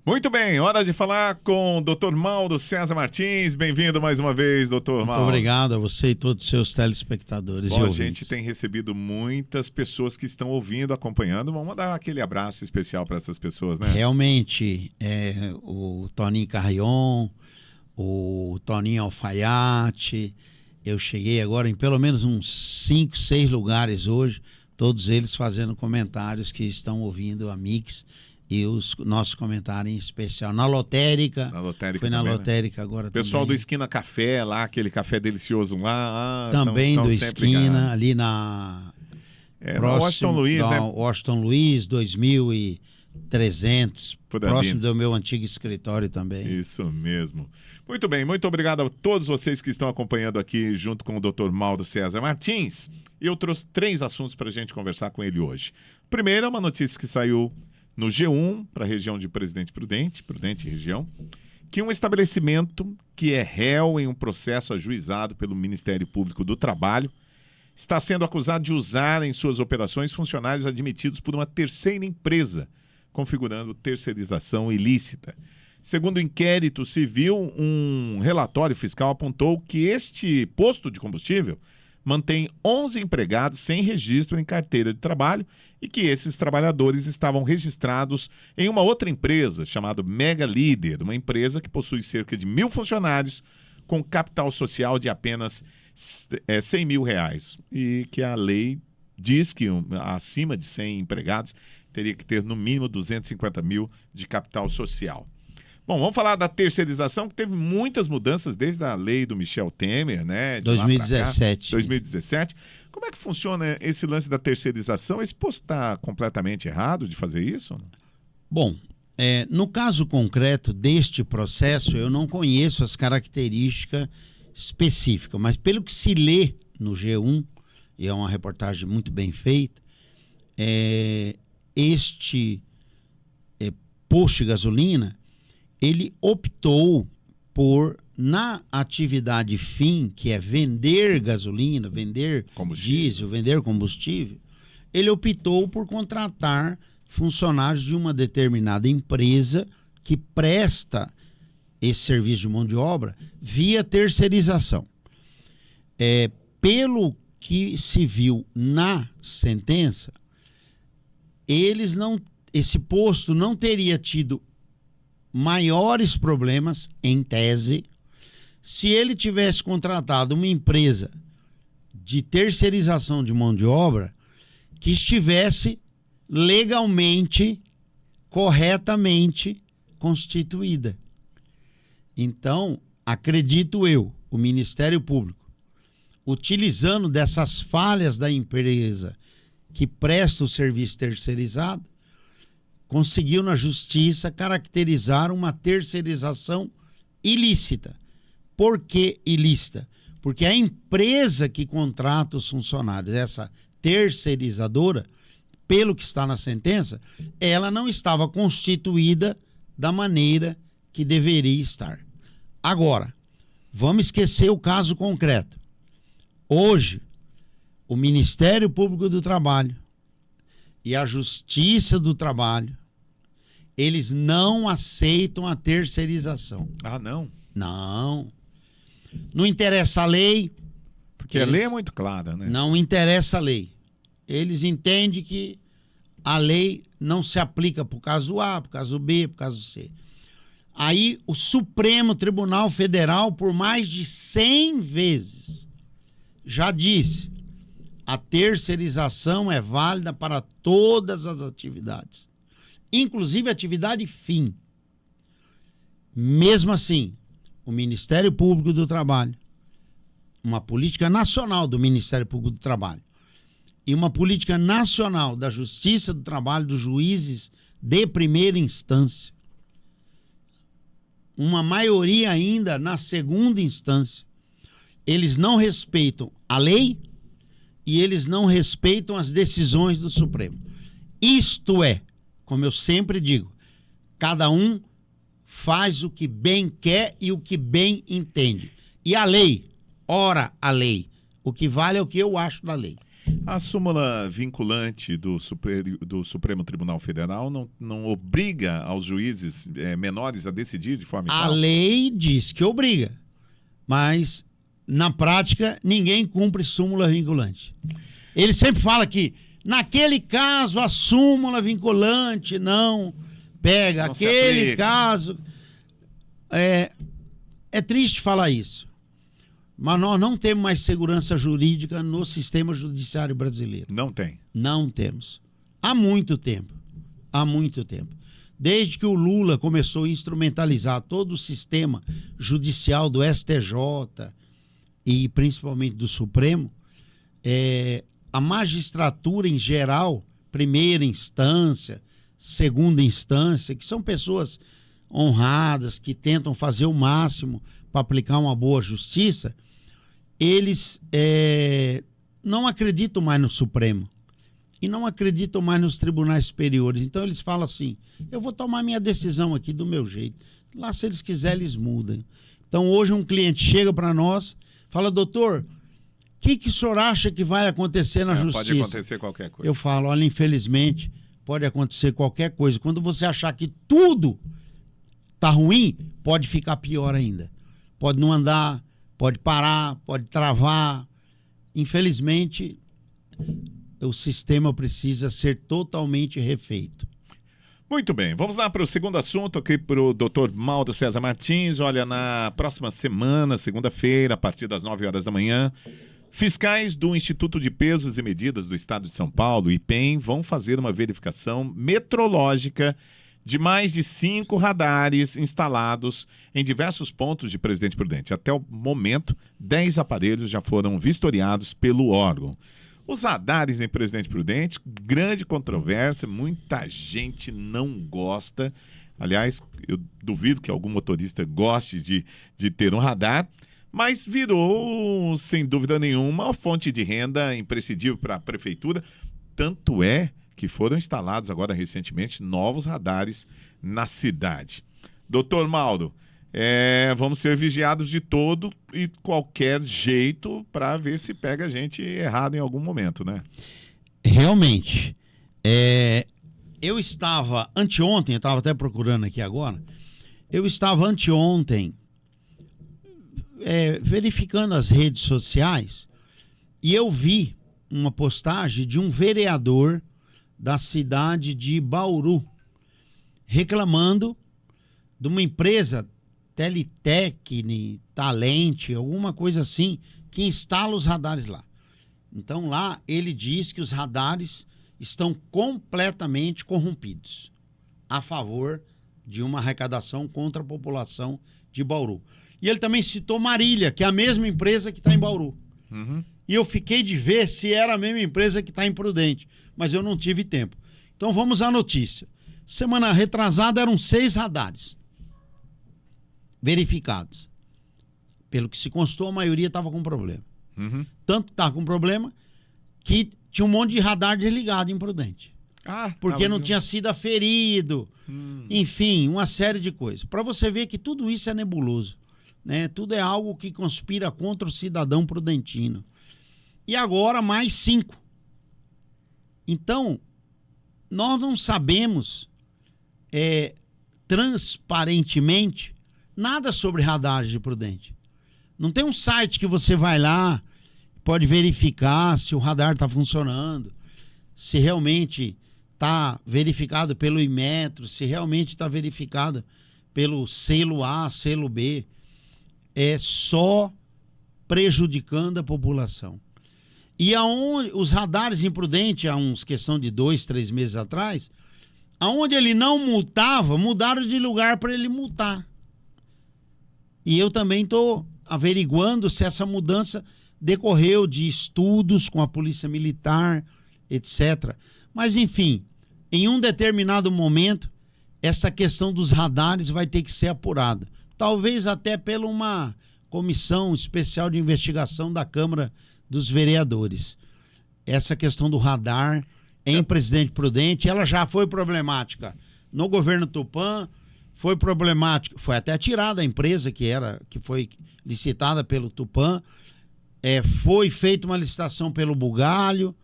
Muito bem, hora de falar com o Dr. Mauro César Martins. Bem-vindo mais uma vez, Dr. Mauro. Muito obrigado a você e todos os seus telespectadores e Bom, a ouvintes. gente tem recebido muitas pessoas que estão ouvindo, acompanhando. Vamos mandar aquele abraço especial para essas pessoas, né? Realmente, o Toninho Carrion, o Toninho Alfaiate, eu cheguei agora em pelo menos uns 5, 6 lugares hoje, todos eles fazendo comentários que estão ouvindo a Mix e os nossos comentários em especial. Na Lotérica, foi na também, Lotérica agora também. Pessoal do Esquina Café lá, aquele café delicioso lá. Também tão do sempre Esquina, ligados. ali na... na Washington Luiz, né? Washington Luiz, 2300, próximo ali. do meu antigo escritório também. Isso mesmo. Muito bem, muito obrigado a todos vocês que estão acompanhando aqui junto com o Dr. Mauro César Martins. Eu trouxe 3 assuntos para a gente conversar com ele hoje. Primeiro é uma notícia que saiu no G1, para a região de Presidente Prudente região, que um estabelecimento que é réu em um processo ajuizado pelo Ministério Público do Trabalho está sendo acusado de usar em suas operações funcionários admitidos por uma terceira empresa, configurando terceirização ilícita. Segundo o inquérito civil, um relatório fiscal apontou que este posto de combustível mantém 11 empregados sem registro em carteira de trabalho e que esses trabalhadores estavam registrados em uma outra empresa chamada Mega Líder, uma empresa que possui cerca de 1.000 funcionários com capital social de apenas R$100 mil e que a lei diz que acima de 100 empregados teria que ter no mínimo 250 mil de capital social. Bom, vamos falar da terceirização, que teve muitas mudanças desde a lei do Michel Temer, né? De 2017. 2017. Como é que funciona esse lance da terceirização? Esse posto está completamente errado de fazer isso? Bom, no caso concreto deste processo, eu não conheço as características específicas, mas pelo que se lê no G1, e é uma reportagem muito bem feita, este posto de gasolina, ele optou por, na atividade fim, que é vender gasolina, vender diesel, vender combustível, ele optou por contratar funcionários de uma determinada empresa que presta esse serviço de mão de obra via terceirização. Pelo que se viu na sentença, esse posto não teria tido maiores problemas, em tese, se ele tivesse contratado uma empresa de terceirização de mão de obra que estivesse legalmente, corretamente constituída. Então, acredito eu, o Ministério Público, utilizando dessas falhas da empresa que presta o serviço terceirizado, conseguiu na justiça caracterizar uma terceirização ilícita. Por que ilícita? Porque a empresa que contrata os funcionários, essa terceirizadora, pelo que está na sentença, ela não estava constituída da maneira que deveria estar. Agora, vamos esquecer o caso concreto. Hoje, o Ministério Público do Trabalho e a Justiça do Trabalho, eles não aceitam a terceirização. Ah, não? Não. Não interessa a lei. Porque a lei é muito clara, né? Não interessa a lei. Eles entendem que a lei não se aplica para o caso A, para o caso B, para o caso C. Aí o Supremo Tribunal Federal, por mais de 100 vezes, já disse: a terceirização é válida para todas as atividades, inclusive atividade fim. Mesmo assim, o Ministério Público do Trabalho, uma política nacional do Ministério Público do Trabalho e uma política nacional da Justiça do Trabalho, dos juízes de primeira instância, uma maioria ainda na segunda instância, eles não respeitam a lei e eles não respeitam as decisões do Supremo. Isto é, como eu sempre digo, cada um faz o que bem quer e o que bem entende. E a lei, ora a lei, o que vale é o que eu acho da lei. A súmula vinculante do Supremo Tribunal Federal não obriga aos juízes menores a decidir de forma A igual? lei diz que obriga, mas na prática ninguém cumpre súmula vinculante. Ele sempre fala que naquele caso a súmula vinculante não pega, Não se aquele aplica. caso... É triste falar isso, mas nós não temos mais segurança jurídica no sistema judiciário brasileiro. Não tem. Não temos. Há muito tempo. Há muito tempo. Desde que o Lula começou a instrumentalizar todo o sistema judicial do STJ e principalmente do Supremo, a magistratura em geral, primeira instância, segunda instância, que são pessoas honradas, que tentam fazer o máximo para aplicar uma boa justiça, eles não acreditam mais no Supremo e não acreditam mais nos tribunais superiores. Então eles falam assim, eu vou tomar minha decisão aqui do meu jeito. Lá, se eles quiserem, eles mudam. Então hoje um cliente chega para nós, fala, doutor, o que o senhor acha que vai acontecer na justiça? Pode acontecer qualquer coisa. Eu falo, olha, infelizmente, pode acontecer qualquer coisa. Quando você achar que tudo tá ruim, pode ficar pior ainda. Pode não andar, pode parar, pode travar. Infelizmente, o sistema precisa ser totalmente refeito. Muito bem, vamos lá para o segundo assunto aqui para o Dr. Mauro César Martins. Olha, na próxima semana, segunda-feira, a partir das 9 horas da manhã, fiscais do Instituto de Pesos e Medidas do Estado de São Paulo, IPEM, vão fazer uma verificação metrológica de mais de 5 radares instalados em diversos pontos de Presidente Prudente. Até o momento, 10 aparelhos já foram vistoriados pelo órgão. Os radares em Presidente Prudente, grande controvérsia, muita gente não gosta. Aliás, eu duvido que algum motorista goste de ter um radar, mas virou, sem dúvida nenhuma, uma fonte de renda imprescindível para a prefeitura. Tanto é que foram instalados agora recentemente novos radares na cidade. Doutor Mauro, vamos ser vigiados de todo e qualquer jeito para ver se pega a gente errado em algum momento, né? Realmente. Eu estava anteontem, eu estava até procurando aqui agora, eu estava anteontem verificando as redes sociais e eu vi uma postagem de um vereador da cidade de Bauru reclamando de uma empresa Teletec, Talente, alguma coisa assim, que instala os radares lá. Então lá ele diz que os radares estão completamente corrompidos a favor de uma arrecadação contra a população de Bauru. E ele também citou Marília, que é a mesma empresa que está em Bauru. Uhum. E eu fiquei de ver se era a mesma empresa que está em Prudente, mas eu não tive tempo. Então vamos à notícia. Semana retrasada eram 6 radares verificados. Pelo que se constou, a maioria estava com problema. Uhum. Tanto estava com problema que tinha um monte de radar desligado em Prudente. Porque não tinha sido aferido. Enfim, uma série de coisas. Para você ver que tudo isso é nebuloso, né? Tudo é algo que conspira contra o cidadão prudentino. E agora mais 5. Então, nós não sabemos transparentemente nada sobre radares de Prudente. Não tem um site que você vai lá, pode verificar se o radar está funcionando, se realmente está verificado pelo Inmetro, se realmente está verificado pelo selo A, selo B. É só prejudicando a população. E aonde os radares imprudentes, há uns questão de 2, 3 meses atrás, aonde ele não multava, mudaram de lugar para ele multar. E eu também estou averiguando se essa mudança decorreu de estudos com a Polícia Militar, etc. Mas, enfim, em um determinado momento, essa questão dos radares vai ter que ser apurada. Talvez até por uma comissão especial de investigação da Câmara dos Vereadores. Essa questão do radar em Presidente Prudente, ela já foi problemática no governo Tupã, foi problemática, foi até tirada a empresa que foi licitada pelo Tupã, Foi feita uma licitação pelo Bugalho,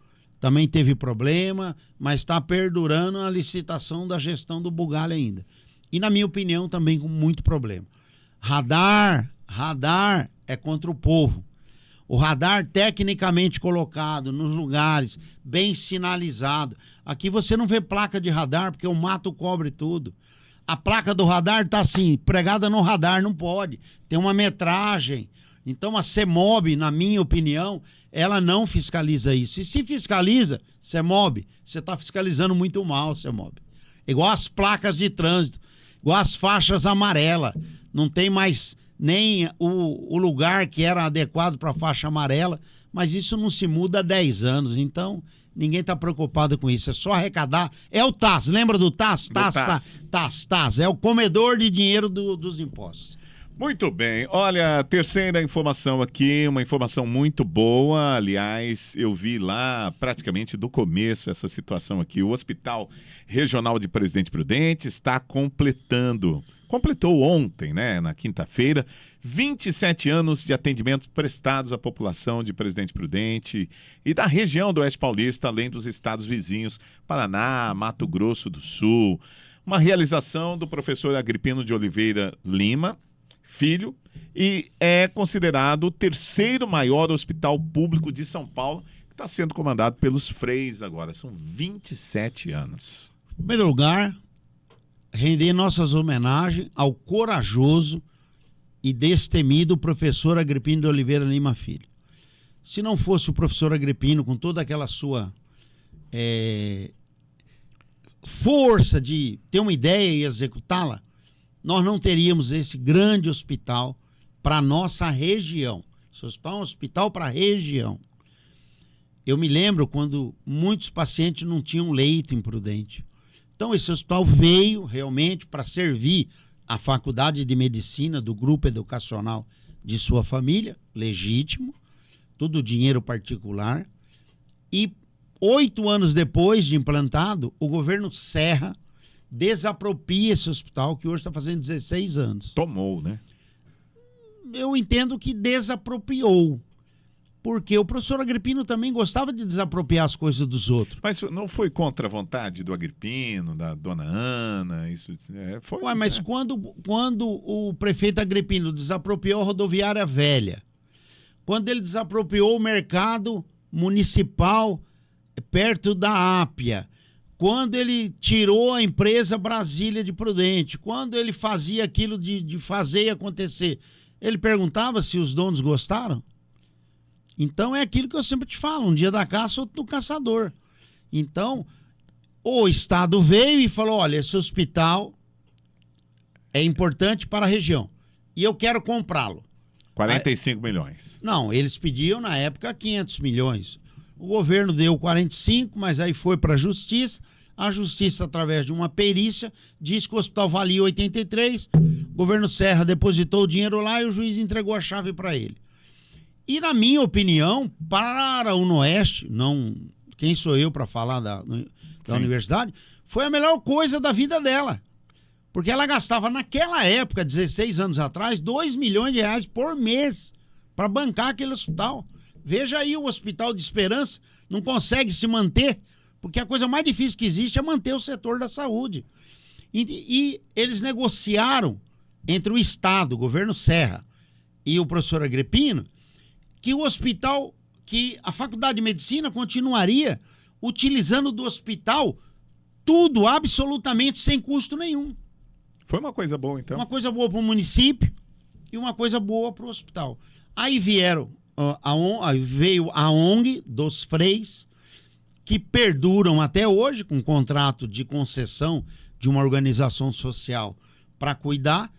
também teve problema, mas está perdurando a licitação da gestão do Bugalho ainda. E, na minha opinião, também com muito problema. Radar é contra o povo. O radar tecnicamente colocado nos lugares, bem sinalizado. Aqui você não vê placa de radar, porque o mato cobre tudo. A placa do radar está assim, pregada no radar, não pode. Tem uma metragem. Então a CEMOB, na minha opinião, ela não fiscaliza isso. E se fiscaliza, CEMOB, você está fiscalizando muito mal, CEMOB. Igual as placas de trânsito, igual as faixas amarelas. Não tem mais nem o lugar que era adequado para a faixa amarela, mas isso não se muda há 10 anos. Então, ninguém está preocupado com isso. É só arrecadar. É o TAS, lembra do TAS? TAS. É o comedor de dinheiro dos impostos. Muito bem. Olha, terceira informação aqui, uma informação muito boa. Aliás, eu vi lá praticamente do começo essa situação aqui. O Hospital Regional de Presidente Prudente está completou ontem, né, na quinta-feira, 27 anos de atendimentos prestados à população de Presidente Prudente e da região do Oeste Paulista, além dos estados vizinhos, Paraná, Mato Grosso do Sul. Uma realização do professor Agripino de Oliveira Lima, filho, e é considerado o terceiro maior hospital público de São Paulo, que está sendo comandado pelos Freis agora. São 27 anos. Em primeiro lugar, render nossas homenagens ao corajoso e destemido professor Agripino de Oliveira Lima Filho. Se não fosse o professor Agripino, com toda aquela sua força de ter uma ideia e executá-la, nós não teríamos esse grande hospital para a nossa região. Esse hospital é um hospital para a região. Eu me lembro quando muitos pacientes não tinham leito em Prudente. Então, esse hospital veio realmente para servir a Faculdade de Medicina do grupo educacional de sua família, legítimo, tudo dinheiro particular. E 8 anos depois de implantado, o governo Serra desapropria esse hospital, que hoje está fazendo 16 anos. Tomou, né? Eu entendo que desapropriou. Porque o professor Agripino também gostava de desapropriar as coisas dos outros. Mas não foi contra a vontade do Agripino, da dona Ana? Isso foi. Ué, mas quando o prefeito Agripino desapropriou a rodoviária velha, quando ele desapropriou o mercado municipal perto da Ápia, quando ele tirou a empresa Brasília de Prudente, quando ele fazia aquilo de fazer e acontecer, ele perguntava se os donos gostaram? Então é aquilo que eu sempre te falo, um dia da caça, outro do caçador. Então, o Estado veio e falou, olha, esse hospital é importante para a região e eu quero comprá-lo. 45 milhões. Não, eles pediam na época 500 milhões. O governo deu 45, mas aí foi para a Justiça. A Justiça, através de uma perícia, disse que o hospital valia 83. O governo Serra depositou o dinheiro lá e o juiz entregou a chave para ele. E, na minha opinião, para o Noeste, não, quem sou eu para falar da universidade, foi a melhor coisa da vida dela. Porque ela gastava, naquela época, 16 anos atrás, 2 milhões de reais por mês para bancar aquele hospital. Veja aí, o Hospital de Esperança não consegue se manter, porque a coisa mais difícil que existe é manter o setor da saúde. E eles negociaram entre o Estado, o governo Serra, e o professor Agripino, que o hospital, que a Faculdade de Medicina continuaria utilizando do hospital tudo, absolutamente sem custo nenhum. Foi uma coisa boa, então? Uma coisa boa para o município e uma coisa boa para o hospital. Aí veio a ONG dos Freis, que perduram até hoje com contrato de concessão de uma organização social para cuidar,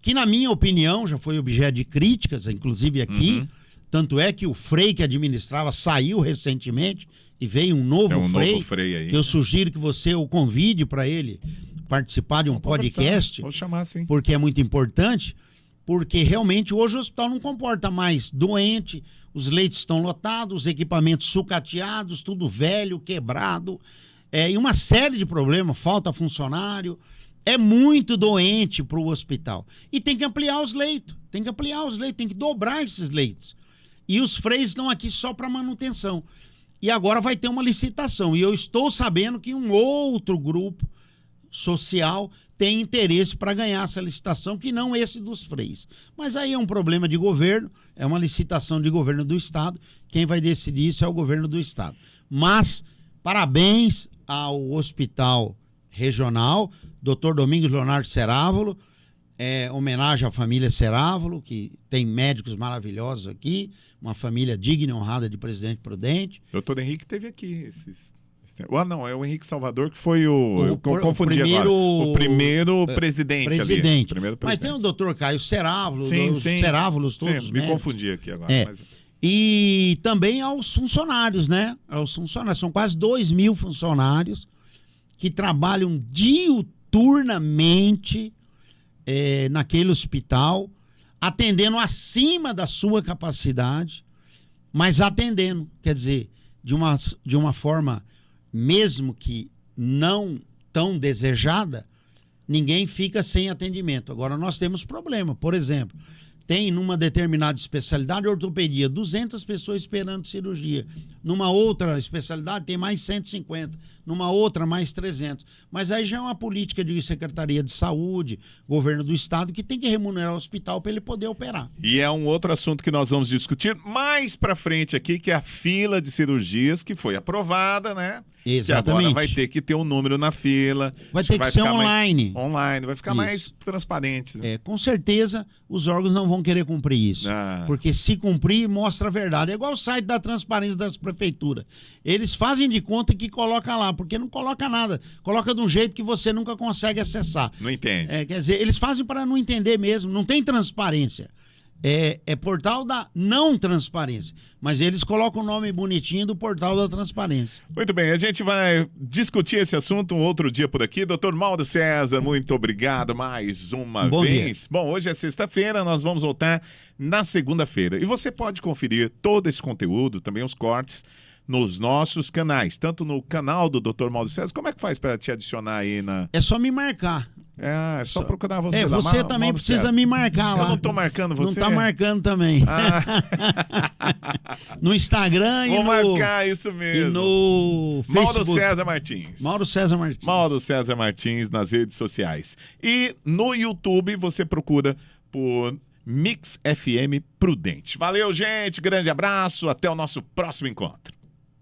que, na minha opinião, já foi objeto de críticas, inclusive aqui. Uhum. Tanto é que o Frei que administrava saiu recentemente e veio um novo Frei aí, que eu sugiro que você o convide para ele participar de um podcast. Vou chamar, sim. Porque é muito importante, porque realmente hoje o hospital não comporta mais doente, os leitos estão lotados, os equipamentos sucateados, tudo velho, quebrado, e uma série de problemas, falta funcionário, é muito doente para o hospital. E tem que ampliar os leitos, tem que dobrar esses leitos. E os freios estão aqui só para manutenção. E agora vai ter uma licitação. E eu estou sabendo que um outro grupo social tem interesse para ganhar essa licitação, que não esse dos freios. Mas aí é um problema de governo, é uma licitação de governo do Estado. Quem vai decidir isso é o governo do Estado. Mas, parabéns ao Hospital Regional, Dr. Domingos Leonardo Cerávulo, homenagem à família Cerávulo, que tem médicos maravilhosos aqui, uma família digna e honrada de Presidente Prudente. Doutor Henrique teve aqui não, é o Henrique Salvador que foi eu confundi primeiro, agora. O primeiro presidente ali. Primeiro presidente. Mas tem o doutor Caio Cerávulo, sim, os Cerávulos todos. Sim, me confundi aqui agora. Mas... E também aos funcionários, né? Aos funcionários, são quase 2.000 funcionários que trabalham diuturnamente naquele hospital, atendendo acima da sua capacidade, mas atendendo, quer dizer, de uma forma, mesmo que não tão desejada, ninguém fica sem atendimento. Agora, nós temos problema, por exemplo, tem numa determinada especialidade, ortopedia, 200 pessoas esperando cirurgia. Numa outra especialidade tem mais 150. Numa outra mais 300. Mas aí já é uma política de Secretaria de Saúde, governo do Estado, que tem que remunerar o hospital para ele poder operar. E é um outro assunto que nós vamos discutir mais para frente aqui, que é a fila de cirurgias que foi aprovada, né? Exatamente. Que agora vai ter que ter um número na fila. Vai ter que ser online. Online, vai ficar Isso. mais transparente. Né? Com certeza os órgãos não vão querer cumprir isso. Porque se cumprir, mostra a verdade. É igual o site da transparência das prefeituras. Eles fazem de conta que coloca lá, porque não coloca nada. Coloca de um jeito que você nunca consegue acessar. Não entende. Quer dizer, eles fazem para não entender mesmo. Não tem transparência. É portal da não transparência. Mas eles colocam o nome bonitinho do portal da transparência. Muito bem, a gente vai discutir esse assunto um outro dia por aqui. Doutor Mauro César, muito obrigado mais uma vez. Dia. Bom, hoje é sexta-feira, nós vamos voltar na segunda-feira. E você pode conferir todo esse conteúdo, também os cortes, nos nossos canais. Tanto no canal do Dr. Mauro César, como é que faz para te adicionar aí na... É só me marcar. É só procurar você lá. Você também Mauro precisa César. me marcar lá. Eu não tô marcando você. Não tá marcando também. No Instagram Vou marcar isso mesmo. E no Facebook. Mauro César Martins. Mauro César Martins. Mauro César Martins nas redes sociais. E no YouTube você procura por Mix FM Prudente. Valeu, gente. Grande abraço. Até o nosso próximo encontro.